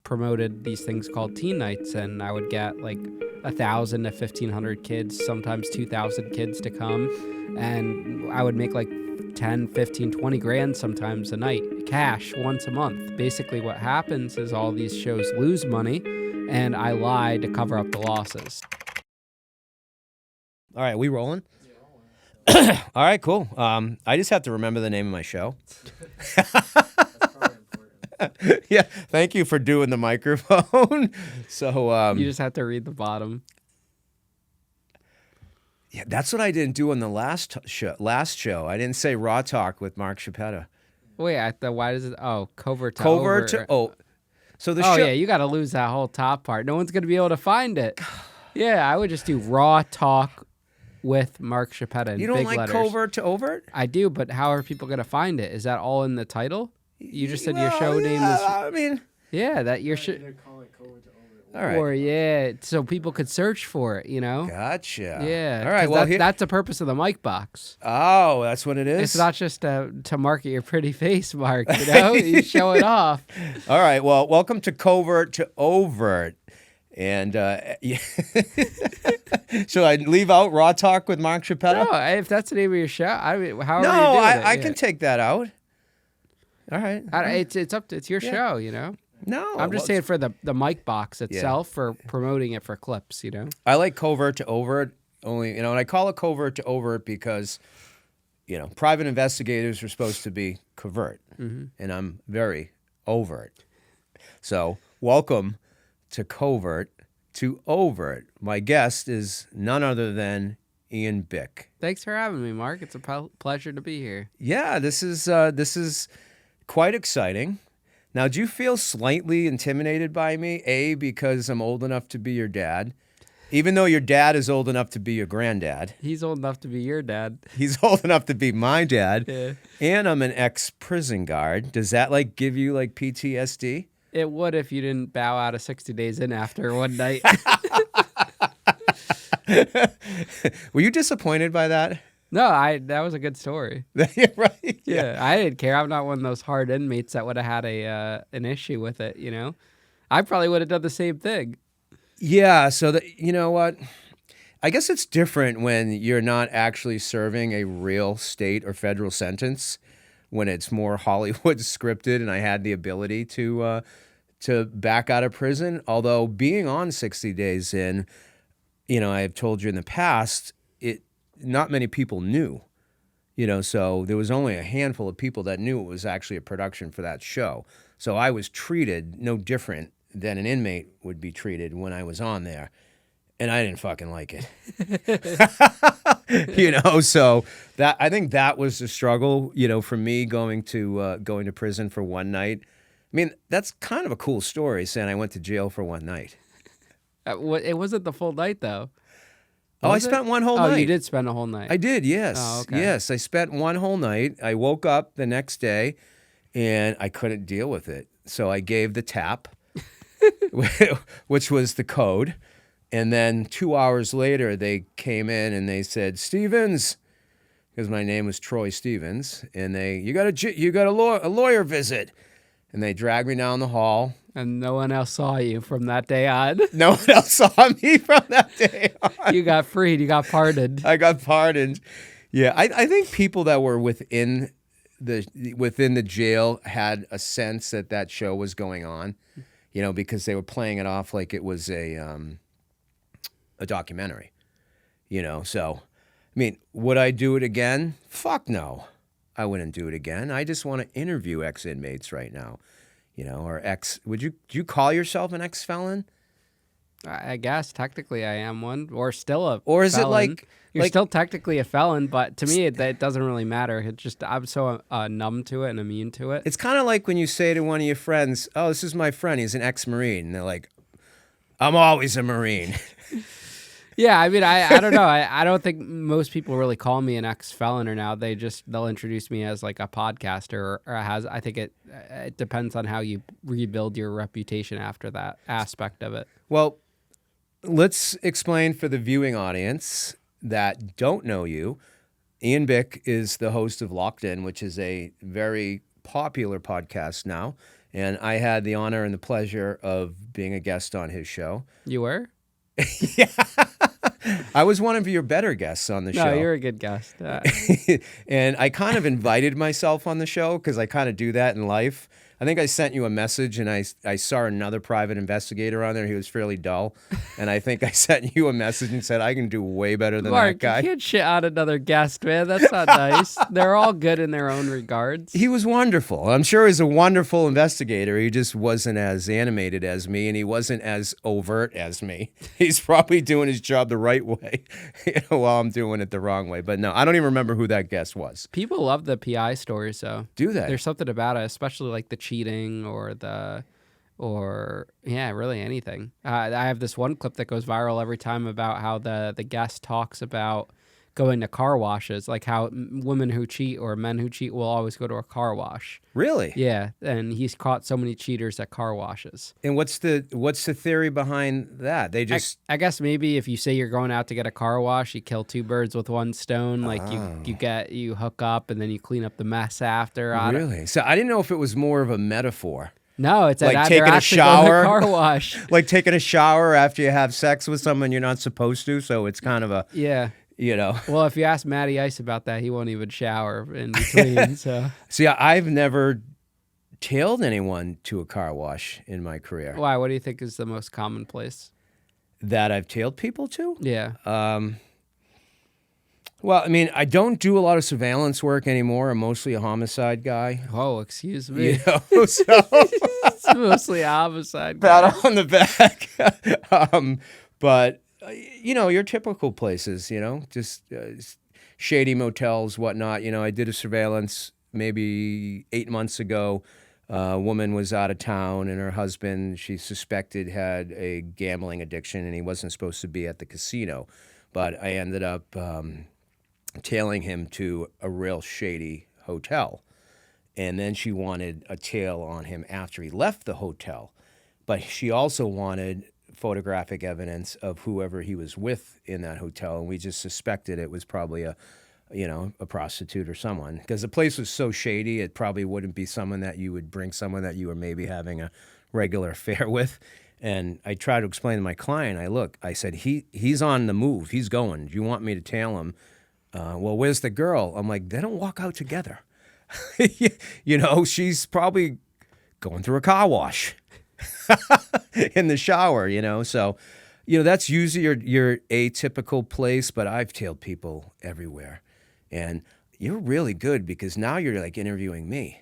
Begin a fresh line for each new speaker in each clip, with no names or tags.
promoted these things called teen nights, and I would get like 1,000 to 1,500 kids, sometimes 2,000 kids to come, and I would make like 10, 15, 20 grand sometimes a night, cash once a month. Basically what happens is all these shows lose money, and I lie to cover up the losses.
All right, we rolling? All right, cool. I just have to remember the name of my show. Yeah, thank you for doing the microphone. So
You just have to read the bottom.
Yeah, that's what I didn't do on the last show. I didn't say Raw Talk with Mark Chauppetta.
Wait, why does it? Oh, Covert to
Covert
Overt.
to so the
Oh
show.
yeah, you got to lose that whole top part. No one's gonna be able to find it. Yeah, I would just do Raw Talk with Mark Chauppetta in
You don't
big
like
letters.
Covert to Overt?
I do, but how are people gonna find it? Is that all in the title? You just said your show name is.
I mean,
Yeah, that your show.
all right.
Or yeah, so people could search for it. You know.
Gotcha.
Yeah.
All right.
'cause
Well,
that's the purpose of the mic box.
oh, that's what it is.
It's not just to market your pretty face, Mark. You know, you show it off.
All right. Well, welcome to Covert to Overt. And should I leave out Raw Talk with Mark Chauppetta?
No, if that's the name of your show, I mean, how are
No,
you doing it?
I
Yeah.
can take that out. All right.
It's up to it's your show, you know.
No,
I'm just
well,
saying for the mic box itself, for promoting it for clips, you know.
I like Covert to Overt only, and I call it Covert to Overt because, private investigators are supposed to be covert, and I'm very overt. So, welcome to Covert to Overt. My guest is none other than Ian Bick.
Thanks for having me, Mark. It's a pleasure to be here.
Yeah, this is quite exciting. Now, do you feel slightly intimidated by me? A, because I'm old enough to be your dad, even though your dad is old enough to be your granddad.
He's old enough to be your dad.
He's old enough to be my dad.
Yeah.
And I'm an ex-prison guard. Does that give you PTSD?
It would if you didn't bow out of 60 days in after one night.
Were you disappointed by that?
No, that was a good story.
Right.
Yeah, I didn't care. I'm not one of those hard inmates that would have had an issue with it, you know? I probably would have done the same thing.
Yeah, so you know what? I guess it's different when you're not actually serving a real state or federal sentence, when it's more Hollywood scripted and I had the ability to back out of prison. Although being on 60 days in, I've told you in the past, not many people knew, so there was only a handful of people that knew it was actually a production for that show. So I was treated no different than an inmate would be treated when I was on there. And I didn't fucking like it. So that I think that was the struggle, for me going to prison for one night. I mean, that's kind of a cool story, saying I went to jail for one night.
It wasn't the full night, though.
I spent one whole night.
Oh, you did spend a whole night.
I did, yes.
Oh, okay.
Yes, I spent one whole night. I woke up the next day, and I couldn't deal with it. So I gave the tap, which was the code. And then 2 hours later, they came in and they said, Stevens, because my name was Troy Stevens, and you got a lawyer visit. And they dragged me down the hall.
And no one else saw you from that day on.
No one else saw me from that day on.
You got freed. You got pardoned.
I got pardoned. Yeah, I think people that were within the jail had a sense that show was going on, because they were playing it off like it was a documentary, So, I mean, would I do it again? Fuck no. I wouldn't do it again. I just want to interview ex-inmates right now, or do you call yourself an ex-felon?
I guess technically I am one, or still a
Or is
felon.
it
You're still technically a felon, but to me it doesn't really matter. It's just I'm so numb to it and immune to it.
It's kind of like when you say to one of your friends, oh, this is my friend, he's an ex-Marine. And they're like, I'm always a Marine.
Yeah, I mean, I don't know. I don't think most people really call me an ex-felon or now. They'll introduce me as like a podcaster or I think it depends on how you rebuild your reputation after that aspect of it.
Well, let's explain for the viewing audience that don't know you. Ian Bick is the host of Locked In, which is a very popular podcast now. And I had the honor and the pleasure of being a guest on his show.
You were?
Yeah. I was one of your better guests on the show.
No, you're a good guest.
And I kind of invited myself on the show because I kind of do that in life. I think I sent you a message, and I saw another private investigator on there. He was fairly dull. And I think I sent you a message and said, I can do way better than
Mark,
that guy.
you can't shit on another guest, man. That's not nice. They're all good in their own regards.
He was wonderful. I'm sure he's a wonderful investigator. He just wasn't as animated as me, and he wasn't as overt as me. He's probably doing his job the right way while I'm doing it the wrong way. But no, I don't even remember who that guest was.
People love the PI stories, though.
Do they?
There's something about it, especially like the cheating or really anything. I have this one clip that goes viral every time about how the guest talks about going to car washes, like how women who cheat or men who cheat will always go to a car wash.
Really?
Yeah, and he's caught so many cheaters at car washes.
And what's the theory behind that? They just
I guess maybe if you say you're going out to get a car wash, you kill two birds with one stone. Like you hook up and then you clean up the mess after.
Really? So I didn't know if it was more of a metaphor.
No, it's
like
they're
taking a
actually going to
shower,
car wash.
like taking a shower after you have sex with someone you're not supposed to. So it's kind of a
Yeah.
You know.
Well, if you ask Matty Ice about that, he won't even shower in between. So.
See, I've never tailed anyone to a car wash in my career.
Why? What do you think is the most common place
that I've tailed people to?
Yeah.
Well, I mean, I don't do a lot of surveillance work anymore. I'm mostly a homicide guy.
Oh, excuse me.
You know, so
it's mostly a homicide guy.
Pat on the back. But you know, your typical places, you know, just shady motels, whatnot. You know, I did a surveillance maybe 8 months ago. A woman was out of town, and her husband, she suspected, had a gambling addiction, and he wasn't supposed to be at the casino. But I ended up tailing him to a real shady hotel. And then she wanted a tail on him after he left the hotel. But she also wanted photographic evidence of whoever he was with in that hotel, and we just suspected it was probably a prostitute or someone, because the place was so shady. It probably wouldn't be someone that you would bring someone that you were maybe having a regular affair with. And I tried to explain to my client, I said, he's on the move. He's going. Do you want me to tail him? Well, where's the girl? I'm like, they don't walk out together. You know, she's probably going through a car wash. In the shower, you know. So, you know, that's usually your atypical place, but I've tailed people everywhere. And you're really good because now you're like interviewing me.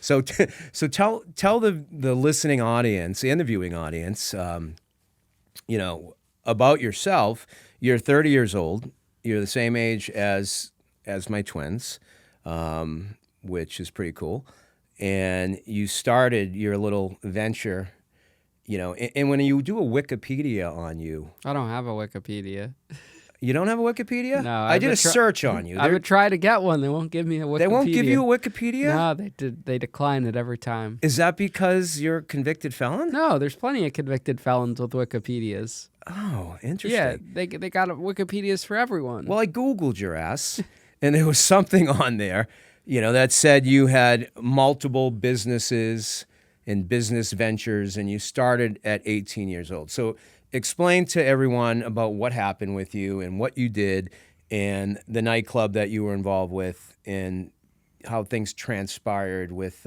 So tell the listening audience and the viewing audience, you know, about yourself. You're 30 years old. You're the same age as my twins, which is pretty cool. And you started your little venture, you know, and when you do a Wikipedia on you.
I don't have a Wikipedia.
You don't have a Wikipedia?
No.
I did a search on you.
I would try to get one. They won't give me a Wikipedia.
They won't give you a Wikipedia?
No, they decline it every time.
Is that because you're a convicted felon?
No, there's plenty of convicted felons with Wikipedias.
Oh, interesting.
Yeah, they got Wikipedias for everyone.
Well, I Googled your ass, and there was something on there, you know, that said you had multiple businesses and business ventures, and you started at 18 years old. So explain to everyone about what happened with you and what you did and the nightclub that you were involved with and how things transpired with,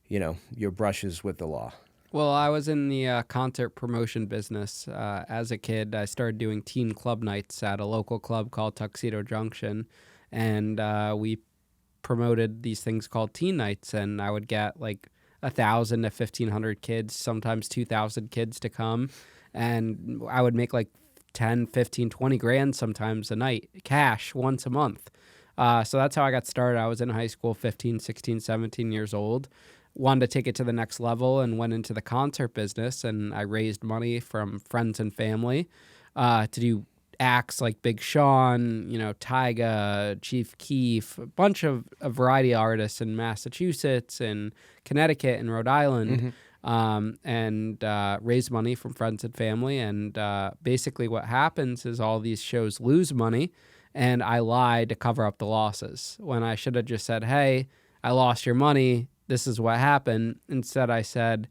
you know, your brushes with the law.
Well, I was in the concert promotion business. As a kid, I started doing teen club nights at a local club called Tuxedo Junction, and we promoted these things called teen nights, and I would get like 1,000 to 1,500 kids, sometimes 2,000 kids to come, and I would make like 10, 15, 20 grand sometimes a night, cash once a month. So that's how I got started. I was in high school, 15, 16, 17 years old. Wanted to take it to the next level and went into the concert business, and I raised money from friends and family to do acts like Big Sean, you know, Tyga, Chief Keef, a bunch of a variety of artists in Massachusetts and Connecticut and Rhode Island, and raise money from friends and family. And basically what happens is all these shows lose money, and I lied to cover up the losses when I should have just said, hey, I lost your money. This is what happened. Instead, I said,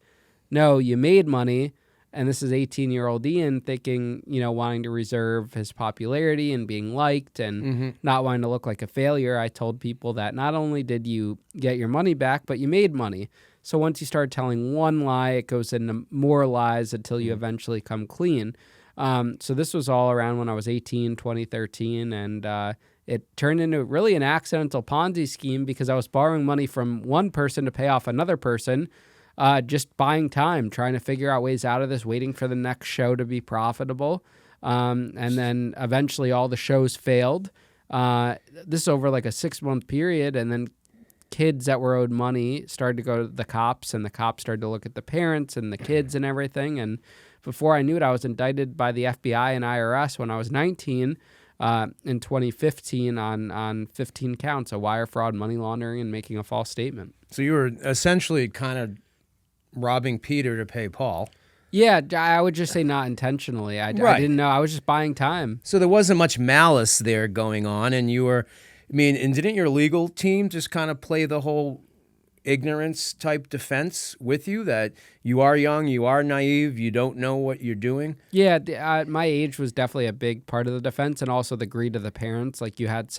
no, you made money. And this is 18-year-old Ian thinking, wanting to reserve his popularity and being liked and not wanting to look like a failure. I told people that not only did you get your money back, but you made money. So once you start telling one lie, it goes into more lies until you eventually come clean. So this was all around when I was 18, 2013, and it turned into really an accidental Ponzi scheme because I was borrowing money from one person to pay off another person, just buying time, trying to figure out ways out of this, waiting for the next show to be profitable. And then eventually all the shows failed. This is over like a 6-month period, and then kids that were owed money started to go to the cops, and the cops started to look at the parents and the kids and everything. And before I knew it, I was indicted by the FBI and IRS when I was 19 in 2015 on 15 counts of wire fraud, money laundering, and making a false statement.
So you were essentially kind of robbing Peter to pay Paul.
Yeah, I would just say not intentionally. I didn't know. I was just buying time.
So there wasn't much malice there going on, and you were, and didn't your legal team just kind of play the whole ignorance type defense with you, that you are young, you are naive, you don't know what you're doing?
Yeah, my age was definitely a big part of the defense, and also the greed of the parents. Like you had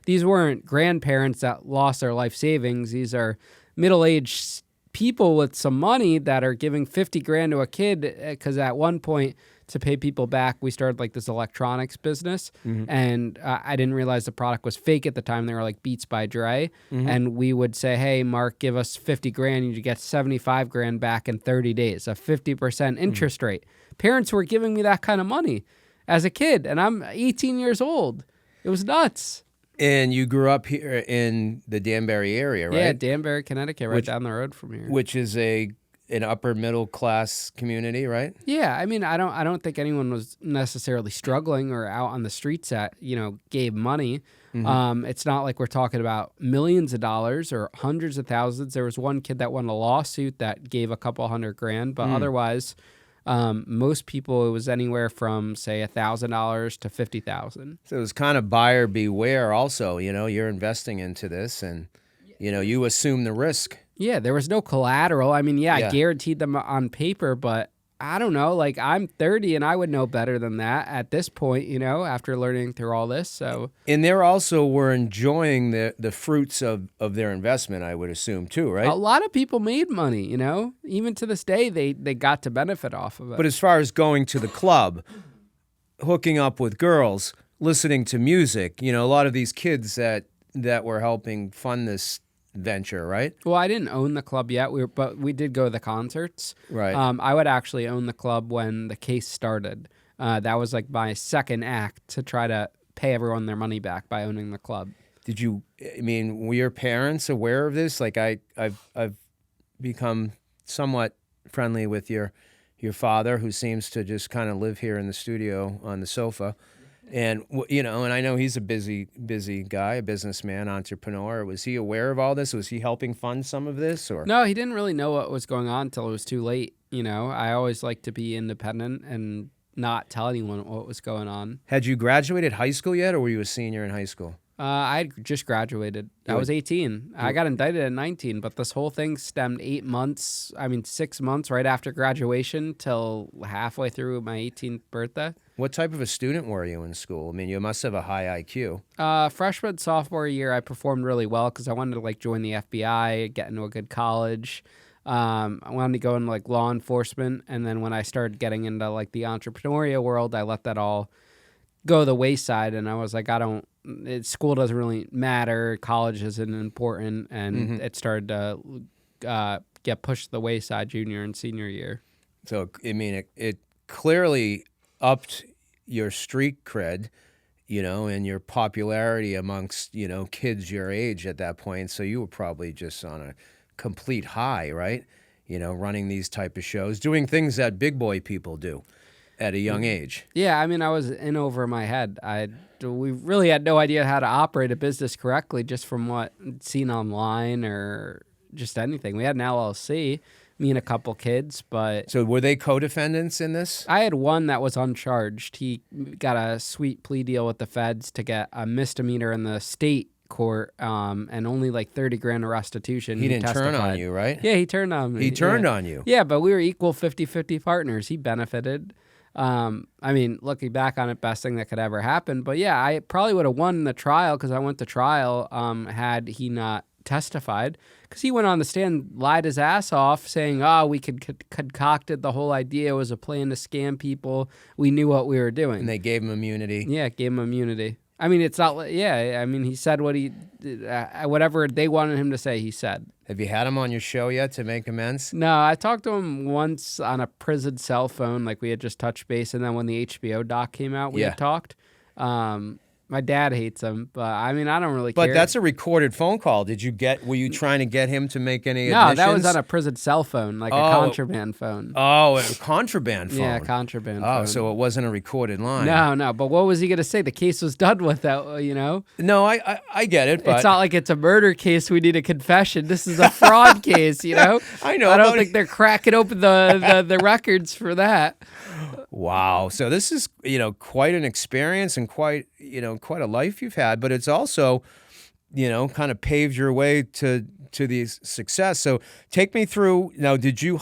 these weren't grandparents that lost their life savings. These are middle-aged people with some money that are giving 50 grand to a kid, because at one point, to pay people back, we started like this electronics business, and I didn't realize the product was fake at the time. They were like Beats by Dre, and we would say, hey, Mark, give us 50 grand, you get 75 grand back in 30 days, a 50% interest rate. Parents were giving me that kind of money as a kid, and I'm 18 years old. It was nuts.
And you grew up here in the Danbury area, right?
Yeah, Danbury, Connecticut, right down the road from here.
Which is an upper middle class community, right?
Yeah, I don't think anyone was necessarily struggling or out on the streets that gave money. It's not like we're talking about millions of dollars or hundreds of thousands. There was one kid that won a lawsuit that gave a couple $100 grand, but otherwise, most people, it was anywhere from say $1,000 to $50,000.
So it was kind of buyer beware. Also, you're investing into this, and you assume the risk.
Yeah, there was no collateral. I guaranteed them on paper, but I don't know. Like, I'm 30 and I would know better than that at this point, after learning through all this. So,
and they also were enjoying the fruits of their investment, I would assume, too, right?
A lot of people made money, even to this day, they got to benefit off of it.
But as far as going to the club, hooking up with girls, listening to music, a lot of these kids that were helping fund this venture, right?
Well, I didn't own the club yet, but we did go to the concerts.
Right.
I would actually own the club when the case started. That was like my second act to try to pay everyone their money back by owning the club.
Did you? Were your parents aware of this? Like I've become somewhat friendly with your father, who seems to just kind of live here in the studio on the sofa. And, and I know he's a busy guy, a businessman, entrepreneur. Was he aware of all this? Was he helping fund some of this? Or
no, he didn't really know what was going on until it was too late. I always like to be independent and not tell anyone what was going on.
Had you graduated high school yet, or were you a senior in high school?
I had just graduated. I was 18. I got indicted at 19, but this whole thing stemmed 6 months right after graduation till halfway through my 18th birthday.
What type of a student were you in school? You must have a high IQ.
Freshman, sophomore year, I performed really well because I wanted to join the FBI, get into a good college. I wanted to go into law enforcement, and then when I started getting into the entrepreneurial world, I let that all go the wayside, and I was like, school doesn't really matter, college isn't important, and it started to get pushed to the wayside junior and senior year.
So, it clearly upped your street cred, and your popularity amongst, kids your age at that point. So you were probably just on a complete high, right? Running these type of shows, doing things that big boy people do at a young age.
Yeah, I was in over my head. We really had no idea how to operate a business correctly just from what seen online or just anything. We had an LLC, me and a couple kids, but...
So were they co-defendants in this?
I had one that was uncharged. He got a sweet plea deal with the feds to get a misdemeanor in the state court, and only like 30 grand of restitution.
He didn't turn on
testified.
you, right?
Yeah, he turned on me.
He turned
yeah.
on you.
Yeah, but we were equal 50-50 partners. He benefited. I mean, looking back on it, best thing that could ever happen. But yeah, I probably would have won the trial because I went to trial had he not testified, because he went on the stand, lied his ass off, saying, we concocted the whole idea. It was a plan to scam people. We knew what we were doing.
And they gave him immunity.
Yeah, gave him immunity. I mean, it's not, yeah, I mean, he said what he, whatever they wanted him to say, he said.
Have you had him on your show yet to make amends?
No, I talked to him once on a prison cell phone, like we had just touched base, and then when the HBO doc came out, we had talked. My dad hates him, but I mean, I don't really care.
But that's a recorded phone call. Were you trying to get him to make any
No,
admissions?
that was on a prison cell phone, like a contraband phone.
Oh, a contraband phone.
Yeah, contraband phone.
Oh, so it wasn't a recorded line.
No, but what was he going to say? The case was done with that, you know?
No, I get it, but...
It's not like it's a murder case we need a confession. This is a fraud case, you know?
I know.
I don't think they're cracking open the records for that.
Wow. So this is, quite an experience and quite a life you've had, but it's also, kind of paved your way to the success. So take me through. Now, did your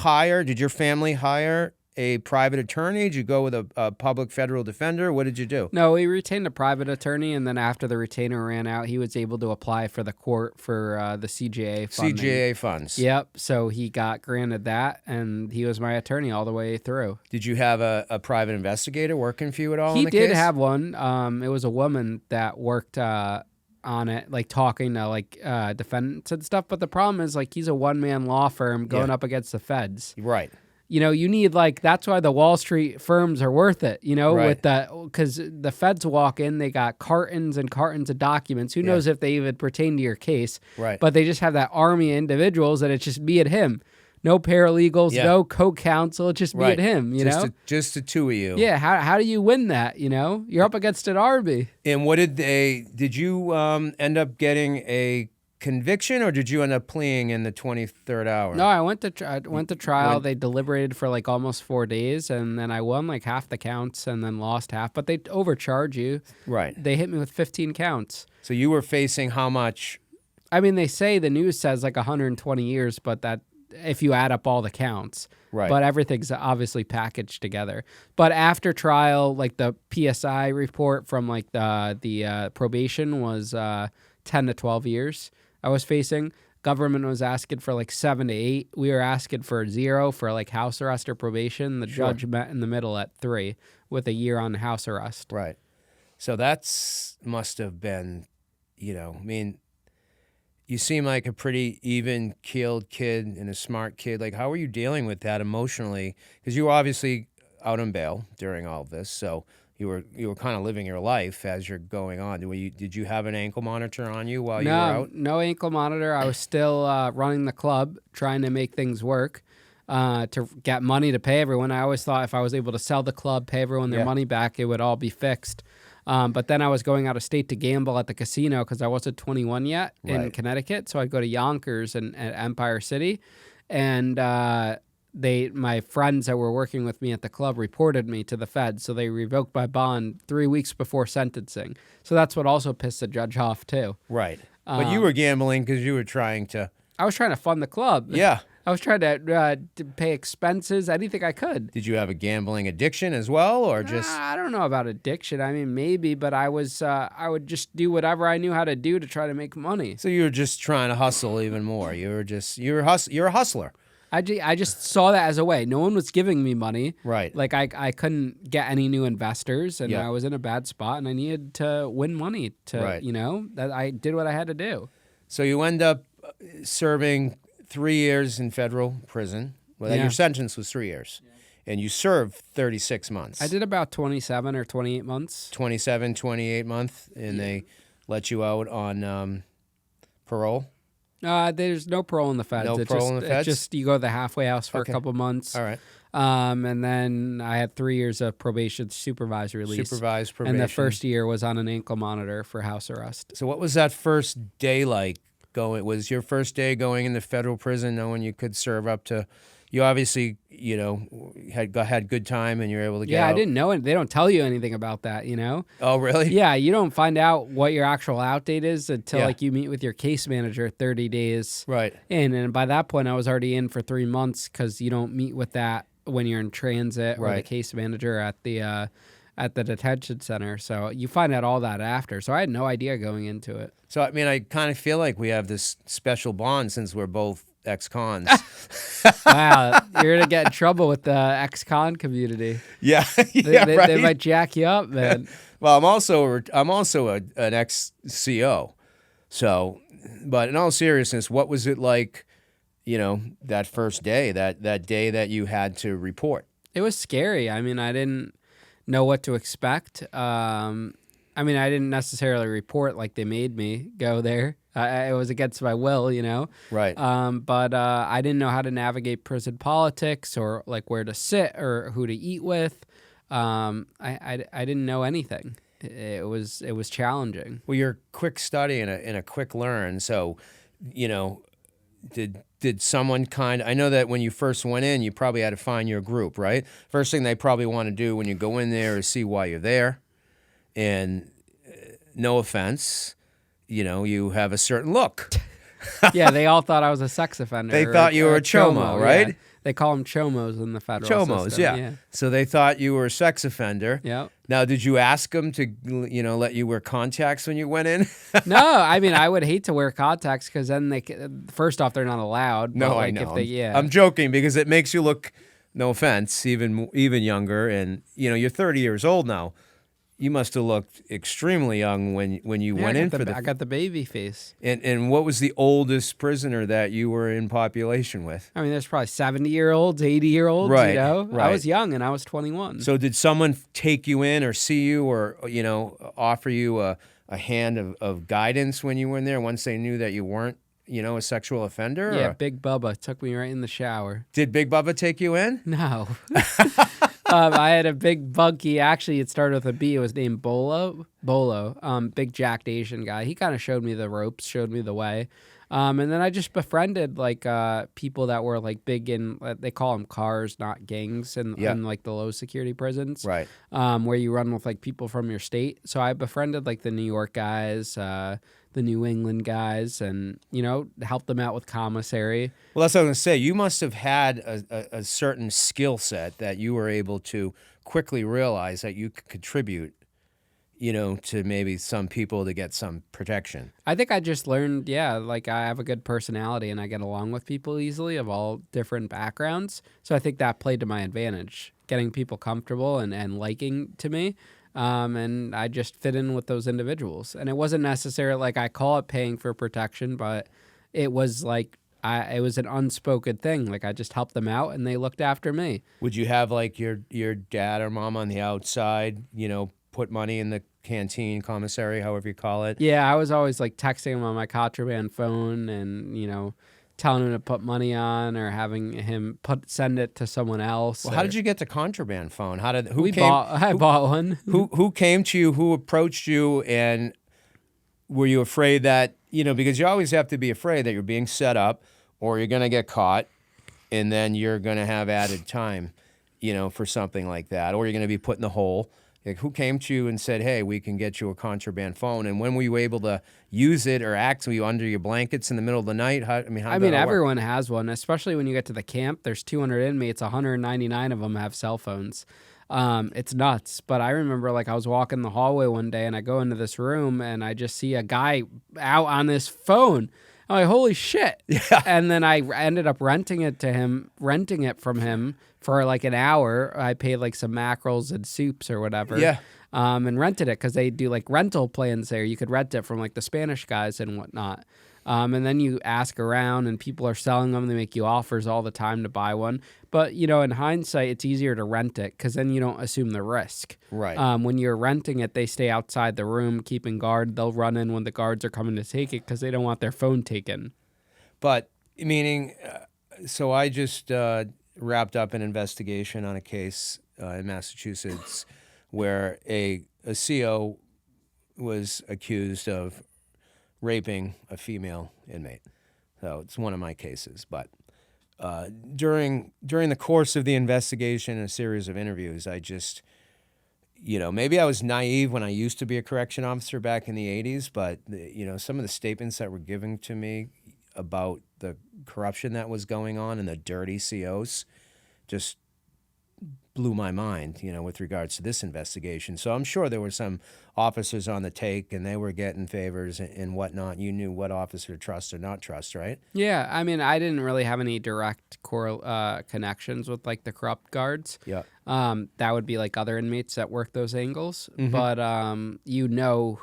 family hire a private attorney? Did you go with a public federal defender? What did you do?
No, we retained a private attorney, and then after the retainer ran out, he was able to apply for the court for the CJA funding.
CJA funds.
Yep. So he got granted that, and he was my attorney all the way through.
Did you have a private investigator working for you at all?
He did have one. It was a woman that worked on it, like talking to defendants and stuff. But the problem is, he's a one-man law firm going up against the feds.
Right.
You need that's why the Wall Street firms are worth it,
right.
because the feds walk in, they got cartons and cartons of documents. Who knows if they even pertain to your case?
Right.
But they just have that army of individuals, and it's just me and him. No paralegals, no co-counsel. It's just me and him,
just the two of you.
Yeah, how do you win that, You're up against an army.
And did you end up getting a conviction, or did you end up pleading in the 23rd hour?
No, I went to trial. They deliberated for almost 4 days, and then I won half the counts and then lost half. But they overcharge you.
Right.
They hit me with 15 counts.
So you were facing how much?
I mean, the news says 120 years, but that if you add up all the counts.
Right.
But everything's obviously packaged together. But after trial, the PSI report from the probation was 10 to 12 years. I was facing. Government was asking for 7 to 8. We were asking for 0 for house arrest or probation. The judge met in the middle at 3 with a year on house arrest.
Right. So must have been, I mean, you seem like a pretty even-keeled kid and a smart kid. How are you dealing with that emotionally? Because you were obviously out on bail during all of this, so you were kind of living your life as you're going on. Did you have an ankle monitor on you while you were out?
No ankle monitor. I was still running the club, trying to make things work, to get money to pay everyone. I always thought if I was able to sell the club, pay everyone their money back, it would all be fixed. But then I was going out of state to gamble at the casino because I wasn't 21 yet in Connecticut. So I'd go to Yonkers and at Empire City, and my friends that were working with me at the club reported me to the feds, so they revoked my bond 3 weeks before sentencing. So that's what also pissed the judge off too.
Right. But you were gambling because you were trying to...
I was trying to fund the club.
Yeah.
I was trying to pay expenses, anything I could.
Did you have a gambling addiction as well, or just...
I don't know about addiction. I mean, maybe, but I would just do whatever I knew how to do to try to make money.
So you were just trying to hustle even more. You're a hustler.
I just saw that as a way. No one was giving me money.
Right.
I couldn't get any new investors, and I was in a bad spot, and I needed to win money to, that I did what I had to do.
So you end up serving 3 years in federal prison. Well, your sentence was 3 years. And you served 36 months.
I did about 27 or 28 months.
27, 28 months, and they let you out on parole?
There's no parole in the feds.
No parole in the feds?
It's just you go to the halfway house for a couple months.
All right.
And then I had 3 years of probation, supervised release.
Supervised probation.
And the first year was on an ankle monitor for house arrest.
So what was that first day like? Was your first day going into federal prison knowing you could serve up to, You obviously, had good time and you're able to get
Yeah, I
out.
didn't know it. They don't tell you anything about that, you know?
Oh, really?
Yeah, you don't find out what your actual out date is until
Yeah.
like you meet with your case manager 30 days
Right.
in. And by that point, I was already in for 3 months because you don't meet with that when you're in transit or the
Right.
case manager at the detention center. So you find out all that after. So I had no idea going into it.
So, I mean, I kind of feel like we have this special bond since we're both ex-cons.
Wow, you're gonna get in trouble with the ex-con community.
Yeah.
They might jack you up, man.
Well, I'm also an ex-CO. So, but in all seriousness, what was it like, that first day, that day that you had to report?
It was scary. I mean, I didn't know what to expect. I mean, I didn't necessarily report like they made me go there. It was against my will,
Right.
But I didn't know how to navigate prison politics or like where to sit or who to eat with. I didn't know anything. It was challenging.
Well, you're a quick study and a quick learn. So, did someone I know that when you first went in, you probably had to find your group, right? First thing they probably want to do when you go in there is see why you're there. And no offense, you have a certain look.
Yeah, they all thought I was a sex offender.
They thought you were a chomo, right?
Yeah. They call them chomos in the federal
Chomos,
system.
yeah. So they thought you were a sex offender.
Yeah.
Now, did you ask them to, let you wear contacts when you went in?
No, I mean, I would hate to wear contacts because then first off, they're not allowed.
No,
but like
I know.
If
I'm joking because it makes you look, no offense, even younger. And, you're 30 years old now. You must have looked extremely young when you went in for
I got the baby face.
And what was the oldest prisoner that you were in population with?
I mean, there's probably 70-year-olds, 80-year-olds,
Right,
I was young and I was 21.
So did someone take you in or see you or, offer you a hand of guidance when you were in there once they knew that you weren't, a sexual offender?
Yeah,
or?
Big Bubba took me right in the shower.
Did Big Bubba take you in?
No. I had a big bunkie. Actually, it started with a B. It was named Bolo. Big jacked Asian guy. He kind of showed me the ropes, showed me the way. And then I just befriended like people that were like big in, they call them cars, not gangs, in like the low security prisons.
Right.
Where you run with like people from your state. So I befriended like the New York guys, the New England guys, and helped them out with commissary.
Well, that's what I was going to say. You must have had a certain skill set that you were able to quickly realize that you could contribute, to maybe some people to get some protection.
I think I just learned, like I have a good personality and I get along with people easily of all different backgrounds. So I think that played to my advantage, getting people comfortable and liking to me. And I just fit in with those individuals. And it wasn't necessarily like I call it paying for protection, but it was like it was an unspoken thing. Like I just helped them out and they looked after me.
Would you have like your dad or mom on the outside, put money in the canteen, commissary, however you call it?
Yeah, I was always like texting him on my Contraband phone and, telling him to put money on or having him send it to someone else.
Well, how did you get the Contraband phone?
I bought one.
Who came to you? Who approached you? And were you afraid that, because you always have to be afraid that you're being set up or you're going to get caught and then you're going to have added time, for something like that, or you're going to be put in the hole. Like, who came to you and said, hey, we can get you a Contraband phone? And when were you able to use it or act? Were you under your blankets in the middle of the night? How
everyone has one, especially when you get to the camp. There's 200 inmates, 199 of them have cell phones. It's nuts. But I remember like I was walking the hallway one day and I go into this room and I just see a guy out on this phone. I'm like, holy shit.
Yeah.
And then I ended up renting it from him for like an hour. I paid like some mackerels and soups or whatever.
Yeah.
And rented it because they do like rental plans there. You could rent it from like the Spanish guys and whatnot. And then you ask around and people are selling them. They make you offers all the time to buy one. But, in hindsight, it's easier to rent it because then you don't assume the risk.
Right.
When you're renting it, they stay outside the room keeping guard. They'll run in when the guards are coming to take it because they don't want their phone taken.
But meaning, so I just wrapped up an investigation on a case in Massachusetts where a CO was accused of raping a female inmate. So it's one of my cases. But during the course of the investigation and a series of interviews, I just, maybe I was naive when I used to be a correction officer back in the 80s, but, some of the statements that were given to me about the corruption that was going on and the dirty COs just blew my mind, with regards to this investigation. So I'm sure there were some officers on the take and they were getting favors and whatnot. You knew what officer to trust or not trust, right?
Yeah, I mean, I didn't really have any direct connections with like the corrupt guards.
Yeah.
That would be like other inmates that work those angles.
Mm-hmm.
But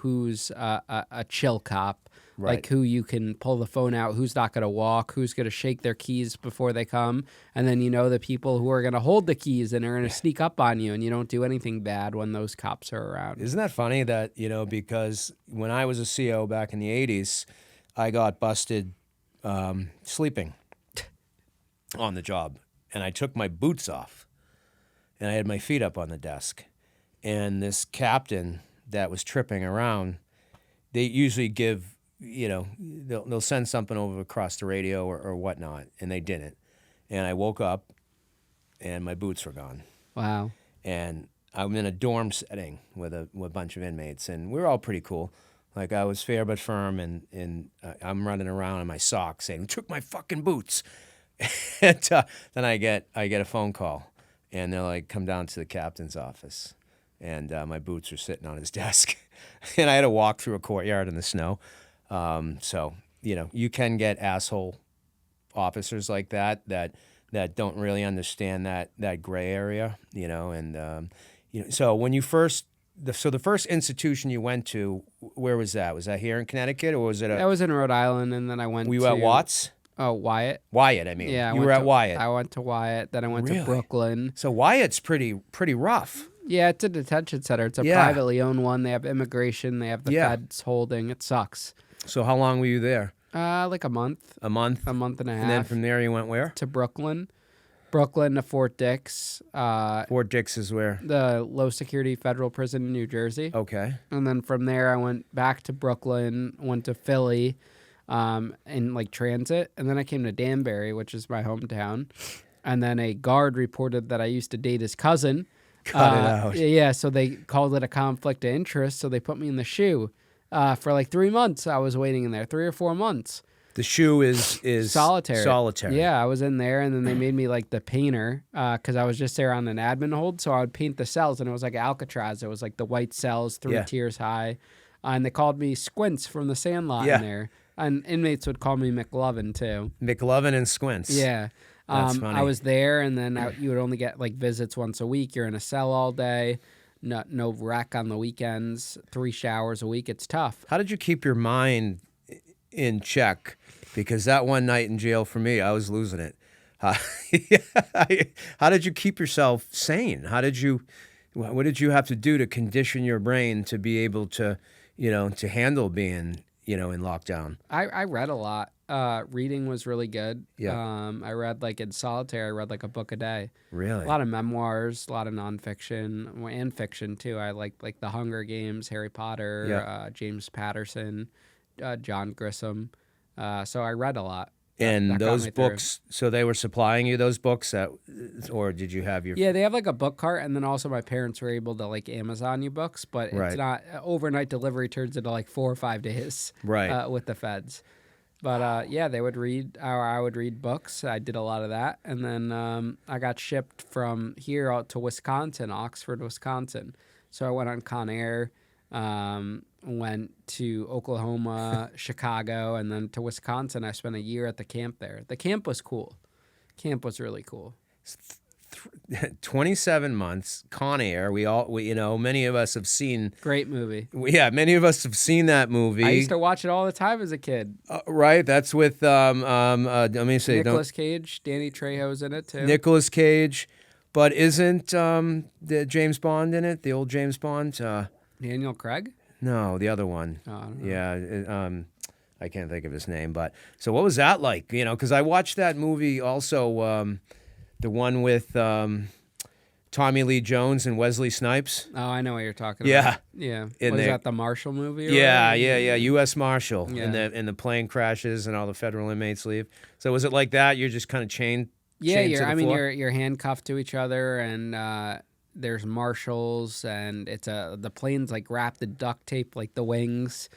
who's a chill cop,
Right.
like who you can pull the phone out, who's not going to walk, who's going to shake their keys before they come. And then the people who are going to hold the keys and are going to sneak up on you, and you don't do anything bad when those cops are around.
Isn't that funny that, because when I was a CO back in the 80s, I got busted sleeping on the job. And I took my boots off and I had my feet up on the desk. And this captain that was tripping around, they usually give, they'll send something over across the radio or whatnot, and they didn't. And I woke up and my boots were gone.
Wow.
And I'm in a dorm setting with a bunch of inmates, and we were all pretty cool. Like, I was fair but firm, and I'm running around in my socks saying, "Who took my fucking boots?" And then I get a phone call, and they're like, "Come down to the captain's office." And my boots were sitting on his desk. And I had to walk through a courtyard in the snow. So, you can get asshole officers like that don't really understand that gray area, and so when you the first institution you went to, where was that? Was that here in Connecticut, or was it
I was in Rhode Island, and then I went
were you
to...
at Watts?
Oh, Wyatt.
Wyatt, I mean.
Yeah,
you were at Wyatt.
I went to Wyatt, then I went
Really?
to Brooklyn.
So Wyatt's pretty rough.
Yeah, it's a detention center. It's a
Yeah.
privately owned one. They have immigration. They have the feds holding. It sucks.
So how long were you there?
Like a month.
A month?
A month and a half.
And then from there you went where?
To Brooklyn. Brooklyn to Fort Dix.
Fort Dix is where?
The low security federal prison in New Jersey.
Okay.
And then from there I went back to Brooklyn, went to Philly, in like transit. And then I came to Danbury, which is my hometown. And then a guard reported that I used to date his cousin.
Cut it out.
Yeah, so they called it a conflict of interest, so they put me in the shoe. For like 3 months, I was waiting in there, 3 or 4 months.
The shoe is
solitary.
Solitary.
Yeah, I was in there, and then they made me like the painter because I was just there on an admin hold. So I would paint the cells, and it was like Alcatraz. It was like the white cells, 3 tiers high. And they called me Squints from the Sandlot in there. And inmates would call me McLovin, too.
McLovin and Squints.
Yeah.
That's funny.
I was there, and then you would only get like visits once a week. You're in a cell all day. No rec on the weekends, 3 showers a week. It's tough.
How did you keep your mind in check? Because that one night in jail for me, I was losing it. How did you keep yourself sane? What did you have to do to condition your brain to be able to, to handle being, in lockdown?
I read a lot. Reading was really good.
Yeah.
I read like in solitary, I read like a book a day.
Really?
A lot of memoirs, a lot of nonfiction and fiction too. I like The Hunger Games, Harry Potter, James Patterson, John Grisham. So I read a lot.
And
that
those
got me
books, so they were supplying you those books, or did you have your...
Yeah, they have like a book cart, and then also my parents were able to like Amazon you books, but
Right.
it's not... Overnight delivery turns into like 4 or 5 days
Right.
with the feds. But yeah, they would read, or I would read books. I did a lot of that. And then I got shipped from here out to Wisconsin, Oxford, Wisconsin. So I went on Con Air, went to Oklahoma, Chicago, and then to Wisconsin. I spent a year at the camp there. The camp was cool. Camp was really cool.
27 months, Con Air. We many of us have seen...
Great movie.
Yeah, many of us have seen that movie.
I used to watch it all the time as a kid.
Right, that's with, let me say...
Nicolas Cage, Danny Trejo's in it too.
Nicolas Cage, but isn't the James Bond in it? The old James Bond?
Daniel Craig?
No, the other one.
Oh, I don't know.
Yeah, I can't think of his name. But so what was that like? Because I watched that movie also, the one with Tommy Lee Jones and Wesley Snipes.
Oh, I know what you're talking
Yeah.
about. Yeah.
In
What is
the-
that, the Marshall movie? or
Yeah,
whatever?
yeah. U.S. Marshal,
Yeah.
and the plane crashes and all the federal inmates leave. So was it like that? You're just kind of chained.
Yeah,
chained to the floor?
you're handcuffed to each other, and there's marshals, and the plane's like wrapped in duct tape, like the wings.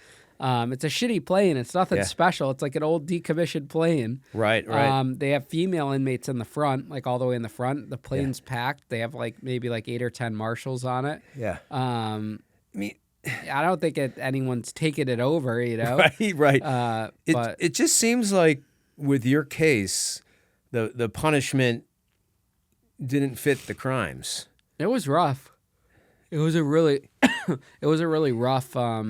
It's a shitty plane. It's nothing
Yeah.
special. It's like an old decommissioned plane.
Right.
They have female inmates in the front, like all the way in the front. The plane's packed. They have like maybe like 8 or 10 marshals on it.
Yeah.
I
mean,
I don't think anyone's taking it over, you know.
Right.
But
It just seems like with your case, the punishment didn't fit the crimes.
it was rough. It was a really, it was a really rough. I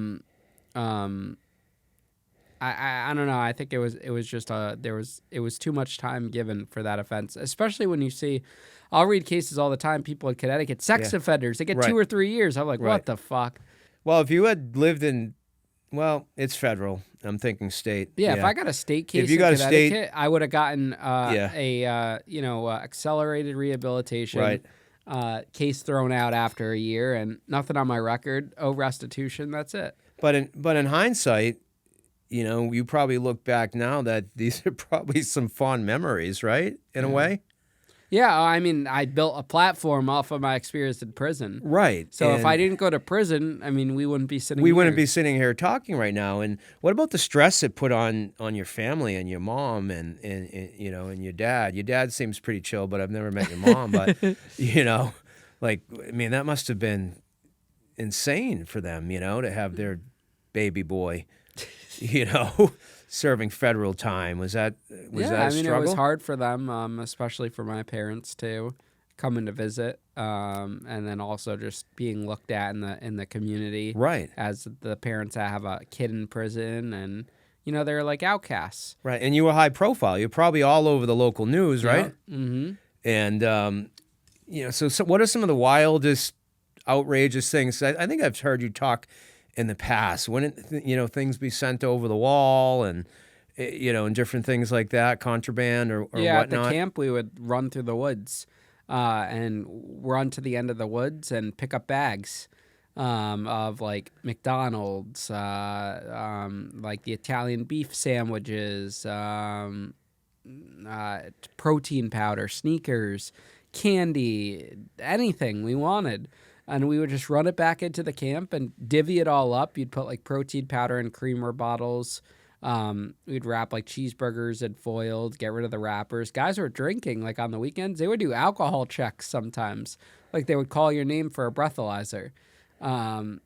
don't know. I think it was just it was too much time given for that offense, especially when you see. I'll read cases all the time. People in Connecticut, sex offenders, they get
Right.
2 or 3 years. I'm like,
Right.
what the fuck?
Well, if you had lived in, well, it's federal. I'm thinking state.
Yeah, if I got a state case
you
in
got a
Connecticut,
state-
I would have gotten
Yeah.
accelerated rehabilitation
Right.
case thrown out after a year and nothing on my record. Oh, restitution. That's it.
But in hindsight, you probably look back now that these are probably some fond memories, right? In a way.
Yeah, I mean, I built a platform off of my experience in prison.
Right.
So if
And
I didn't go to prison, I mean, we wouldn't be sitting
we
here.
wouldn't be sitting here talking right now. And what about the stress it put on your family and your mom and your dad? Your dad seems pretty chill, but I've never met your mom. But that must have been insane for them, to have their baby boy, serving federal time. Was that a struggle?
It was hard for them, especially for my parents too, coming to visit, and then also just being looked at in the community,
Right.
as the parents that have a kid in prison, and they're like outcasts.
Right. And you were high profile. You're probably all over the local news, right?
Yeah. Mm-hmm.
And so what are some of the wildest, outrageous things? I think I've heard you talk in the past. Wouldn't things be sent over the wall and and different things like that, contraband or
Yeah,
whatnot?
at the camp we would run through the woods, and run to the end of the woods and pick up bags of like McDonald's, like the Italian beef sandwiches, protein powder, sneakers, candy, anything we wanted. And we would just run it back into the camp and divvy it all up. You'd put like protein powder in creamer bottles. We'd wrap like cheeseburgers in foiled, get rid of the wrappers. Guys were drinking like on the weekends. They would do alcohol checks sometimes. Like they would call your name for a breathalyzer.